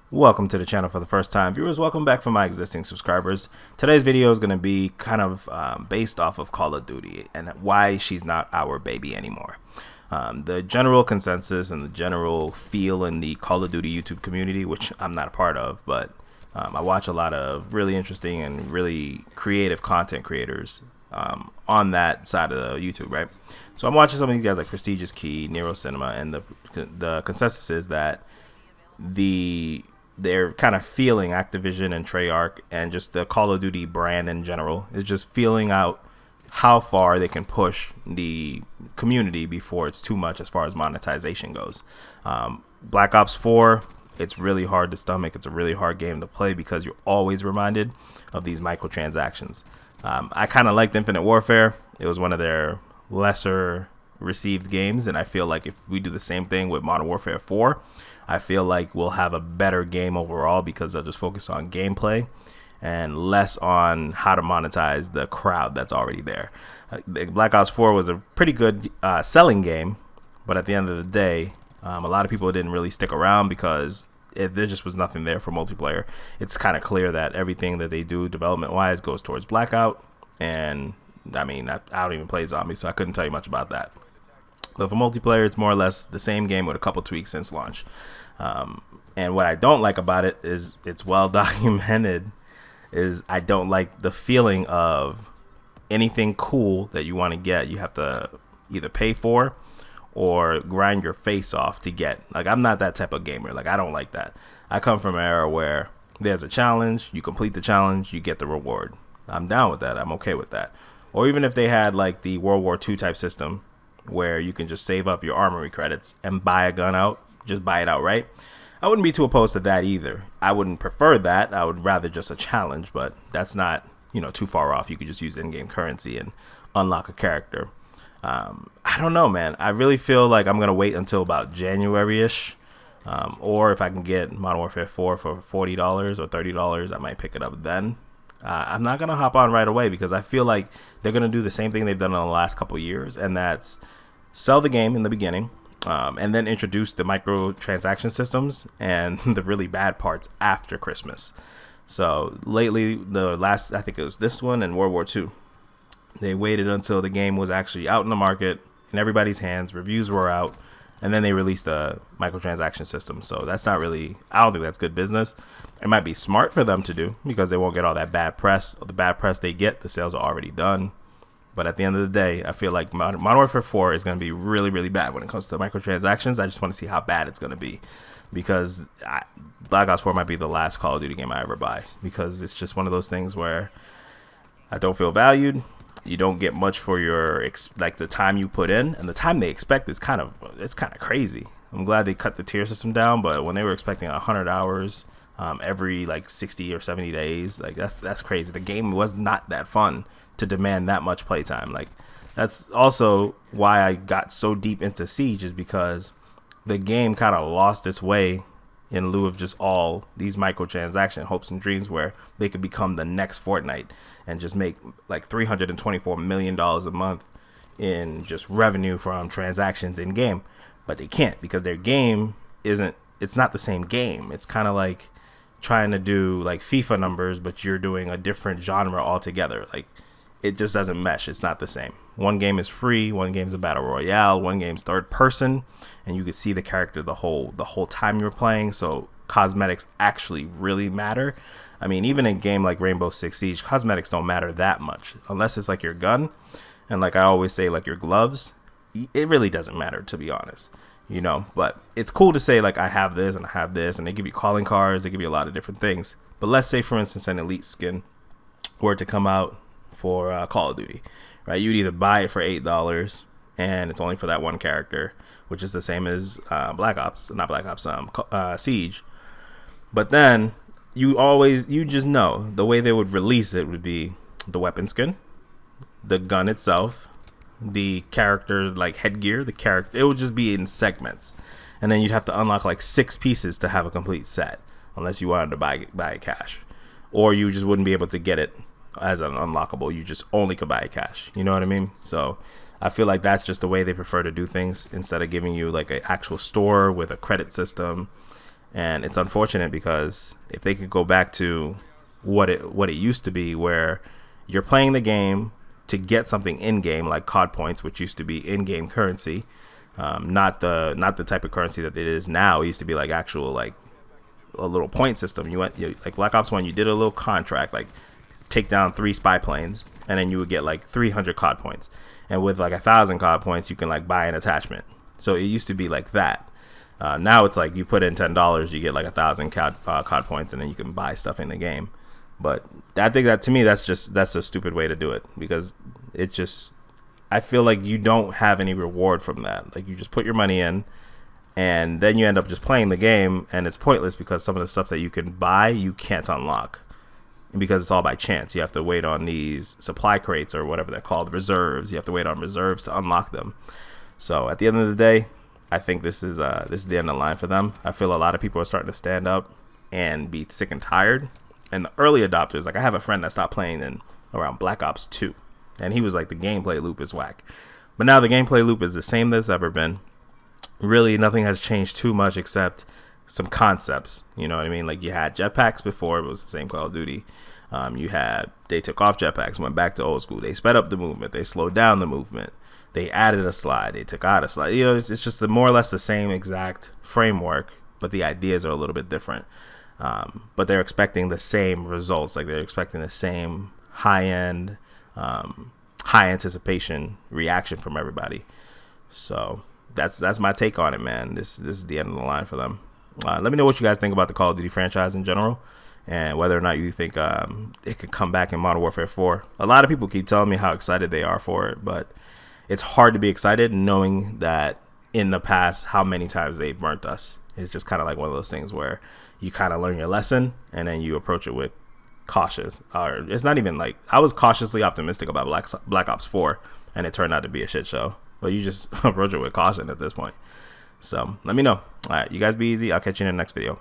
Welcome to the channel for the first time. Viewers, welcome back for my existing subscribers. Today's video is going to be kind of based off of Call of Duty and why she's not our baby anymore. The general consensus and the general feel in the Call of Duty YouTube community, which I'm not a part of, but I watch a lot of really interesting and really creative content creators on that side of YouTube, right? So I'm watching some of these guys like Prestigious Key, Nero Cinema, and the consensus is that they're kind of feeling Activision and Treyarch and just the Call of Duty brand in general is just feeling out how far they can push the community before it's too much as far as monetization goes. Black Ops 4, it's really hard to stomach. It's a really hard game to play because you're always reminded of these microtransactions. I kind of liked Infinite Warfare. It was one of their lesser received games, and I feel like if we do the same thing with Modern Warfare 4, I feel like we'll have a better game overall because they'll just focus on gameplay and less on how to monetize the crowd that's already there. Black Ops 4 was a pretty good selling game, but at the end of the day, a lot of people didn't really stick around because there just was nothing there for multiplayer. It's kind of clear that everything that they do development-wise goes towards Blackout, and I mean, I don't even play zombies, so I couldn't tell you much about that. But for multiplayer, it's more or less the same game with a couple tweaks since launch. And what I don't like about it is it's well documented. Is I don't like the feeling of anything cool that you want to get, you have to either pay for or grind your face off to get. Like, I'm not that type of gamer. Like, I don't like that. I come from an era where there's a challenge, you complete the challenge, you get the reward. I'm down with that. I'm okay with that. Or even if they had like the World War II type system, where you can just save up your armory credits and buy a gun out, just buy it outright. I wouldn't be too opposed to that either. I wouldn't prefer that. I would rather just a challenge, but that's not, too far off. You could just use in-game currency and unlock a character. I don't know, man. I really feel like I'm going to wait until about January-ish. Or if I can get Modern Warfare 4 for $40 or $30, I might pick it up then. I'm not going to hop on right away because I feel like they're going to do the same thing they've done in the last couple of years, and that's sell the game in the beginning and then introduce the microtransaction systems and the really bad parts after Christmas. So lately, I think it was this one and World War II, they waited until the game was actually out in the market, in everybody's hands, reviews were out, and then they released a microtransaction system. So that's not really, I don't think that's good business. It might be smart for them to do because they won't get all that bad press. The bad press they get, the sales are already done. But at the end of the day, I feel like Modern Warfare 4 is going to be really, really bad when it comes to microtransactions. I just want to see how bad it's going to be because Black Ops 4 might be the last Call of Duty game I ever buy because it's just one of those things where I don't feel valued. You don't get much for your the time you put in, and the time they expect is kind of crazy. I'm glad they cut the tier system down, but when they were expecting 100 hours every like 60 or 70 days, like that's crazy. The game was not that fun to demand that much playtime. Like, that's also why I got so deep into Siege, is because the game kind of lost its way in lieu of just all these microtransaction hopes and dreams where they could become the next Fortnite and just make like $324 million a month in just revenue from transactions in game. But they can't because their game it's not the same game. It's kind of like trying to do like FIFA numbers, but you're doing a different genre altogether. Like, it just doesn't mesh. It's not the same. One game is free, one game's a battle royale, one game's third person, and you can see the character the whole time you're playing. So cosmetics actually really matter. I mean, even in a game like Rainbow Six Siege, cosmetics don't matter that much unless it's like your gun, and like I always say, like your gloves. It really doesn't matter, to be honest. But it's cool to say like I have this and I have this, and they give you calling cards, they give you a lot of different things. But let's say, for instance, an elite skin were to come out for Call of Duty, right? You'd either buy it for $8 and it's only for that one character, which is the same as Siege. But then you just know the way they would release it would be the weapon skin, the gun itself, the character like headgear, it would just be in segments, and then you'd have to unlock like 6 pieces to have a complete set, unless you wanted to buy it cash, or you just wouldn't be able to get it as an unlockable. You just only could buy it cash. You know what I mean? So I feel like that's just the way they prefer to do things instead of giving you like an actual store with a credit system And it's unfortunate because if they could go back to what it used to be, where you're playing the game to get something in game, like COD points, which used to be in game currency, not the type of currency that it is now. It used to be like actual like a little point system. Like Black Ops 1, you did a little contract, like take down 3 spy planes, and then you would get like 300 COD points. And with like 1,000 COD points, you can like buy an attachment. So it used to be like that. Now it's like you put in $10, you get like 1,000 COD points, and then you can buy stuff in the game. But I think that, to me, that's a stupid way to do it, because it just, I feel like you don't have any reward from that. Like, you just put your money in, and then you end up just playing the game, and it's pointless because some of the stuff that you can buy, you can't unlock. And because it's all by chance. You have to wait on these supply crates, or whatever they're called, reserves. You have to wait on reserves to unlock them. So at the end of the day, I think this is the end of the line for them. I feel a lot of people are starting to stand up and be sick and tired. And the early adopters, like I have a friend that stopped playing in around Black Ops 2. And he was like, the gameplay loop is whack. But now the gameplay loop is the same as it's ever been. Really, nothing has changed too much except some concepts. You know what I mean? Like, you had jetpacks before. It was the same Call of Duty. They took off jetpacks, went back to old school. They sped up the movement. They slowed down the movement. They added a slide. They took out a slide. You know, it's just more or less the same exact framework, but the ideas are a little bit different. But they're expecting the same results. Like, they're expecting the same high-end, high anticipation reaction from everybody. So that's my take on it, man. This is the end of the line for them. Let me know what you guys think about the Call of Duty franchise in general, and whether or not you think it could come back in Modern Warfare 4. A lot of people keep telling me how excited they are for it, but it's hard to be excited knowing that in the past how many times they've burnt us. It's just kind of like one of those things where you kind of learn your lesson and then you approach it with cautious. Or it's not even like, I was cautiously optimistic about Black Ops 4, and it turned out to be a shit show. But you just approach it with caution at this point. So let me know. All right, you guys be easy. I'll catch you in the next video.